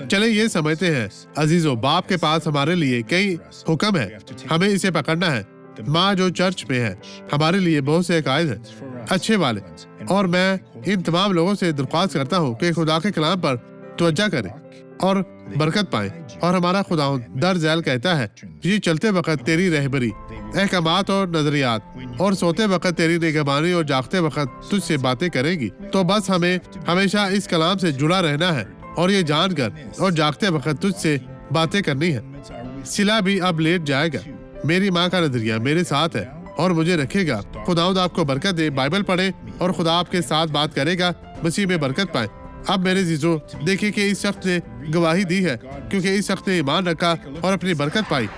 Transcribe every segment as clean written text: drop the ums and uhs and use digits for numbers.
चले ये समझते हैं अजीजों, बाप के पास हमारे लिए कई हुक्म है, हमें इसे पकड़ना है। माँ जो चर्च में है, हमारे लिए बहुत से कायद हैं अच्छे वाले, और मैं इन तमाम लोगों से दरख्वास्त करता हूँ कि खुदा के कलाम पर तवज्जो करें और बरकत पाएं। और हमारा खुदावंद दर झैल कहता है, ये चलते वक्त तेरी रहबरी, अहकामात और नजरियात, और सोते वक्त तेरी निगहबानी और जागते वक्त तुझसे बातें करेगी। तो बस हमें हमेशा इस कलाम से जुड़ा रहना है और ये जानकर और जागते वक्त तुझसे बातें करनी है। सिला भी अब लेट जाएगा। मेरी माँ का नजरिया मेरे साथ है और मुझे रखेगा। खुदावंद आपको बरकत दे। बाइबल पढ़े और खुदा आपके साथ बात करेगा। मसीह में बरकत पाए। अब मेरे जीजो, देखिए कि इस शख्स ने गवाही दी है, क्योंकि इस शख्स ने ईमान रखा और अपनी बरकत पाई।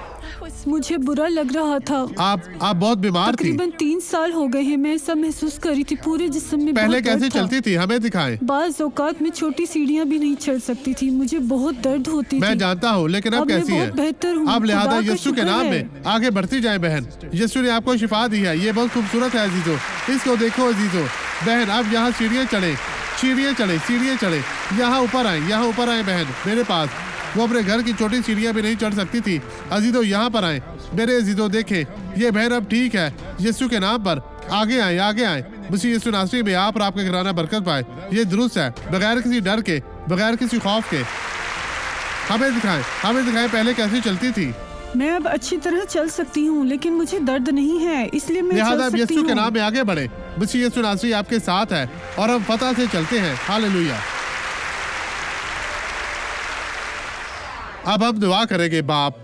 मुझे बुरा लग रहा था। आप बहुत बीमार थी। तकरीबन 3 साल हो गए हैं। मैं सब महसूस कर रही थी, पूरे जिस्म में। पहले कैसे चलती थी, हमें दिखाएं। बाज़ औकात में छोटी सीढ़ियाँ भी नहीं चढ़ सकती थी। मुझे बहुत दर्द होती थी। मैं जानता हूँ, लेकिन अब कैसी है? बेहतर हूँ। अब लिहाजा यीशु के नाम में आगे बढ़ती जाए बहन। यीशु ने आपको शिफा दी है। ये बहुत खूबसूरत है अजीजों, इसको देखो अजीजों। बहन अब यहाँ सीढ़ियाँ चढ़े, सीढ़ियाँ चढ़े, सीढ़ियाँ चढ़े। यहाँ ऊपर आए, यहाँ ऊपर आए बहन मेरे पास। वो अपने घर की छोटी सीढ़ियाँ भी नहीं चढ़ सकती थी। अजीजों यहाँ पर आए मेरे अजीजों, देखें ये बहन अब ठीक है। यीशु के नाम पर आगे आए, आगे आए। मसीह यीशु नासरी में आप और आपके घराना बरकत पाए। ये दुरुस्त है, बगैर किसी डर के, बगैर किसी खौफ के। हमें दिखाएं पहले कैसी चलती थी। मैं अब अच्छी तरह चल सकती हूँ, लेकिन मुझे दर्द नहीं है, इसलिए मैं चल सकती यीशु हूँ। के नाम में आगे बढ़े। मसीह यीशु नासरी आपके साथ है और हम फतह से चलते हैं। हालेलुया। अब हम दुआ करेंगे। बाप,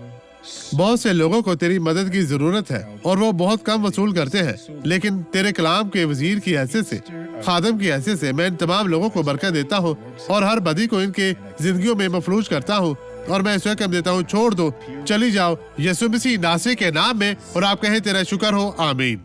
बहुत से लोगों को तेरी मदद की जरूरत है और वो बहुत कम वसूल करते हैं, लेकिन तेरे कलाम के वजीर की हैसियत से, खादम की हैसियत से मैं इन तमाम लोगों को बरकत देता हूँ और हर बदी को इनके जिंदगियों में मफलूज करता हूँ। और मैं इसे हुक्म देता हूँ, छोड़ दो, चली जाओ यीशु मसीह नासरी के नाम में। और आप कहें तेरा शुक्र हो। आमीन।